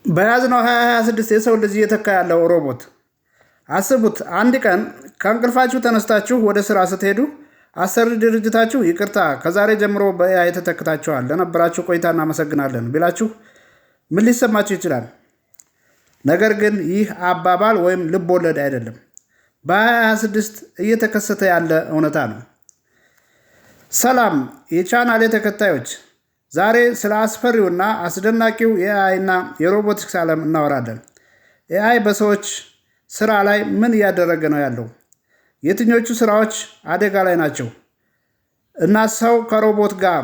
በያዝነው 2026 የሰው ልጅ እየተካ ያለው ሮቦት አስቡት። አንድ ቀን ከእንቅልፋችሁ ተነስታችሁ ወደ ስራ ስትሄዱ አሰሪ ድርጅታችሁ ይቅርታ ከዛሬ ጀምሮ በኤአይ ተተክታችኋል፣ ለነበራችሁ ቆይታ እናመሰግናለን ቢላችሁ ምን ሊሰማችሁ ይችላል? ነገር ግን ይህ አባባል ወይም ልብ ወለድ አይደለም። በ2026 እየተከሰተ ያለ እውነታ ነው። ሰላም የቻናሌ ተከታዮች፣ ዛሬ ስለ አስፈሪውና አስደናቂው የኤአይ እና የሮቦቲክስ ዓለም እናወራለን። ኤአይ በሰዎች ስራ ላይ ምን እያደረገ ነው ያለው? የትኞቹ ስራዎች አደጋ ላይ ናቸው? እና ሰው ከሮቦት ጋር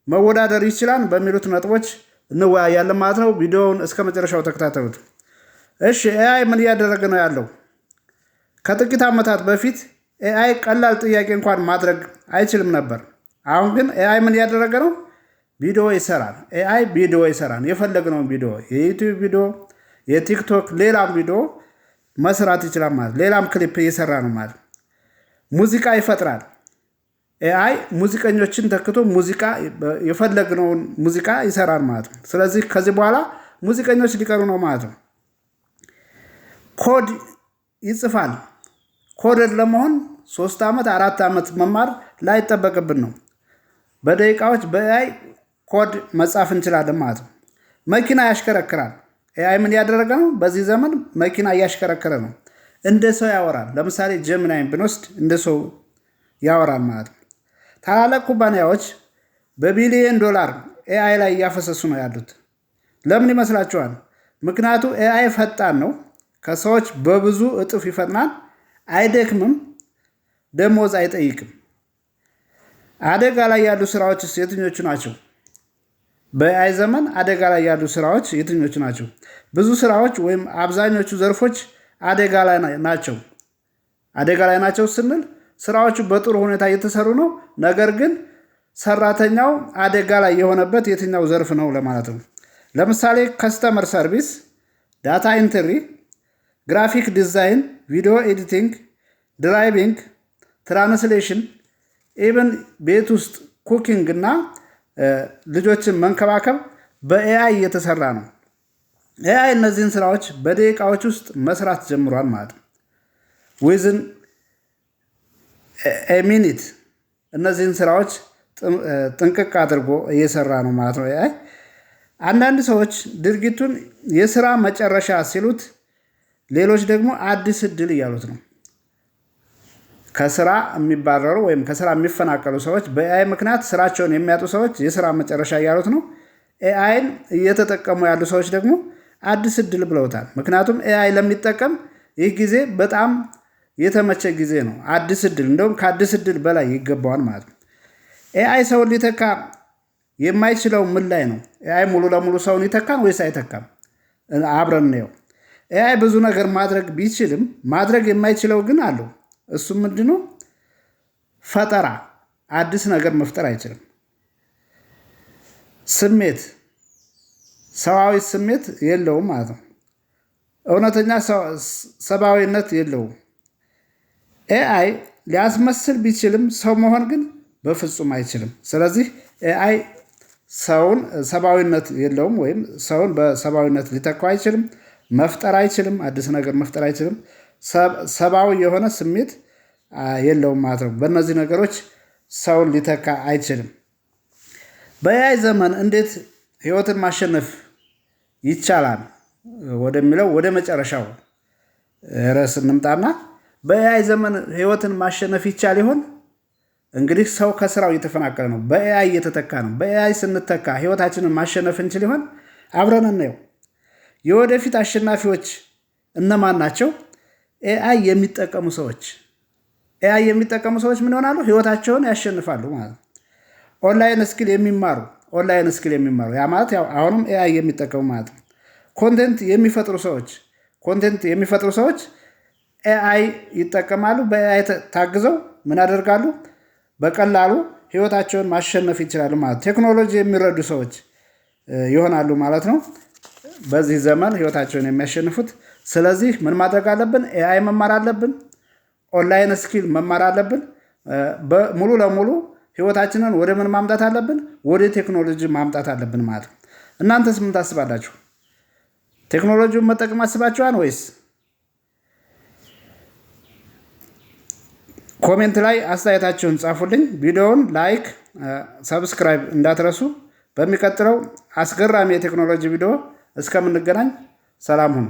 መወዳደር ይችላል በሚሉት ነጥቦች እንወያያለን ማለት ነው። ቪዲዮውን እስከ መጨረሻው ተከታተሉት። እሺ፣ ኤአይ ምን እያደረገ ነው ያለው? ከጥቂት ዓመታት በፊት ኤአይ ቀላል ጥያቄ እንኳን ማድረግ አይችልም ነበር። አሁን ግን ኤአይ ምን እያደረገ ነው? ቪዲዮ ይሰራል። ኤአይ ቪዲዮ ይሰራል። የፈለግነውን ቪዲዮ፣ የዩቲዩብ ቪዲዮ፣ የቲክቶክ፣ ሌላም ቪዲዮ መስራት ይችላል ማለት። ሌላም ክሊፕ እየሰራ ነው ማለት። ሙዚቃ ይፈጥራል። ኤአይ ሙዚቀኞችን ተክቶ ሙዚቃ የፈለግነውን ሙዚቃ ይሰራል ማለት ነው። ስለዚህ ከዚህ በኋላ ሙዚቀኞች ሊቀሩ ነው ማለት ነው። ኮድ ይጽፋል። ኮደር ለመሆን 3 ዓመት 4 ዓመት መማር ላይጠበቅብን ነው። በደቂቃዎች በኤአይ ኮድ መጻፍ እንችላለን ማለት ነው። መኪና ያሽከረክራል። ኤአይ ምን ያደረገ ነው? በዚህ ዘመን መኪና እያሽከረከረ ነው። እንደ ሰው ያወራል። ለምሳሌ ጀሚናይን ብንወስድ እንደ ሰው ያወራል ማለት ነው። ታላላቅ ኩባንያዎች በቢሊየን ዶላር ኤአይ ላይ እያፈሰሱ ነው ያሉት። ለምን ይመስላችኋል? ምክንያቱ ኤአይ ፈጣን ነው። ከሰዎች በብዙ እጥፍ ይፈጥናል። አይደክምም። ደሞዝ አይጠይቅም። አደጋ ላይ ያሉ ስራዎችስ የትኞቹ ናቸው? በኤአይ ዘመን አደጋ ላይ ያሉ ስራዎች የትኞቹ ናቸው? ብዙ ስራዎች ወይም አብዛኞቹ ዘርፎች አደጋ ላይ ናቸው። አደጋ ላይ ናቸው ስንል ስራዎቹ በጥሩ ሁኔታ እየተሰሩ ነው፣ ነገር ግን ሰራተኛው አደጋ ላይ የሆነበት የትኛው ዘርፍ ነው ለማለት ነው። ለምሳሌ ከስተመር ሰርቪስ፣ ዳታ ኢንትሪ፣ ግራፊክ ዲዛይን፣ ቪዲዮ ኤዲቲንግ፣ ድራይቪንግ፣ ትራንስሌሽን፣ ኢቨን ቤት ውስጥ ኩኪንግ እና ልጆችን መንከባከብ በኤአይ እየተሰራ ነው። ኤአይ እነዚህን ስራዎች በደቂቃዎች ውስጥ መስራት ጀምሯል ማለት ነው። ዊዝን ሚኒት እነዚህን ስራዎች ጥንቅቅ አድርጎ እየሰራ ነው ማለት ነው ኤአይ። አንዳንድ ሰዎች ድርጊቱን የስራ መጨረሻ ሲሉት፣ ሌሎች ደግሞ አዲስ እድል እያሉት ነው። ከስራ የሚባረሩ ወይም ከስራ የሚፈናቀሉ ሰዎች፣ በኤአይ ምክንያት ስራቸውን የሚያጡ ሰዎች የስራ መጨረሻ እያሉት ነው። ኤአይን እየተጠቀሙ ያሉ ሰዎች ደግሞ አዲስ እድል ብለውታል። ምክንያቱም ኤአይ ለሚጠቀም ይህ ጊዜ በጣም የተመቸ ጊዜ ነው። አዲስ እድል እንደውም ከአዲስ እድል በላይ ይገባዋል ማለት ነው። ኤአይ ሰውን ሊተካ የማይችለው ምን ላይ ነው? ኤአይ ሙሉ ለሙሉ ሰውን ይተካን ወይስ አይተካም? አብረን እንየው። ኤአይ ብዙ ነገር ማድረግ ቢችልም ማድረግ የማይችለው ግን አለው። እሱም ምንድነው? ፈጠራ። አዲስ ነገር መፍጠር አይችልም። ስሜት፣ ሰብአዊ ስሜት የለውም ማለት ነው። እውነተኛ ሰብአዊነት የለውም። ኤአይ ሊያስመስል ቢችልም ሰው መሆን ግን በፍጹም አይችልም። ስለዚህ ኤአይ ሰውን ሰብአዊነት የለውም፣ ወይም ሰውን በሰብአዊነት ሊተካው አይችልም። መፍጠር አይችልም። አዲስ ነገር መፍጠር አይችልም። ሰብአዊ የሆነ ስሜት የለውም ማለት ነው። በእነዚህ ነገሮች ሰውን ሊተካ አይችልም። በኤአይ ዘመን እንዴት ህይወትን ማሸነፍ ይቻላል ወደሚለው ወደ መጨረሻው ርዕስ እንምጣና በኤአይ ዘመን ህይወትን ማሸነፍ ይቻል ይሆን? እንግዲህ ሰው ከስራው እየተፈናቀለ ነው። በኤአይ እየተተካ ነው። በኤአይ ስንተካ ህይወታችንን ማሸነፍ እንችል ይሆን? አብረን እናየው። የወደፊት አሸናፊዎች እነማን ናቸው? ኤአይ የሚጠቀሙ ሰዎች። ኤአይ የሚጠቀሙ ሰዎች ምን ይሆናሉ? ህይወታቸውን ያሸንፋሉ ማለት ነው። ኦንላይን ስኪል የሚማሩ ያ ማለት ያው አሁንም ኤአይ የሚጠቀሙ ማለት ነው። ኮንቴንት የሚፈጥሩ ሰዎች ኤአይ ይጠቀማሉ። በኤአይ ታግዘው ምን ያደርጋሉ? በቀላሉ ህይወታቸውን ማሸነፍ ይችላሉ ማለት። ቴክኖሎጂ የሚረዱ ሰዎች ይሆናሉ ማለት ነው በዚህ ዘመን ህይወታቸውን የሚያሸንፉት። ስለዚህ ምን ማድረግ አለብን? ኤአይ መማር አለብን። ኦንላይን ስኪል መማር አለብን። ሙሉ ለሙሉ ህይወታችንን ወደ ምን ማምጣት አለብን? ወደ ቴክኖሎጂ ማምጣት አለብን ማለት ነው። እናንተስ ምን ታስባላችሁ? ቴክኖሎጂውን መጠቀም አስባችኋል ወይስ? ኮሜንት ላይ አስተያየታችሁን ጻፉልኝ። ቪዲዮውን ላይክ፣ ሰብስክራይብ እንዳትረሱ። በሚቀጥለው አስገራሚ የቴክኖሎጂ ቪዲዮ እስከምንገናኝ ሰላም ሁኑ።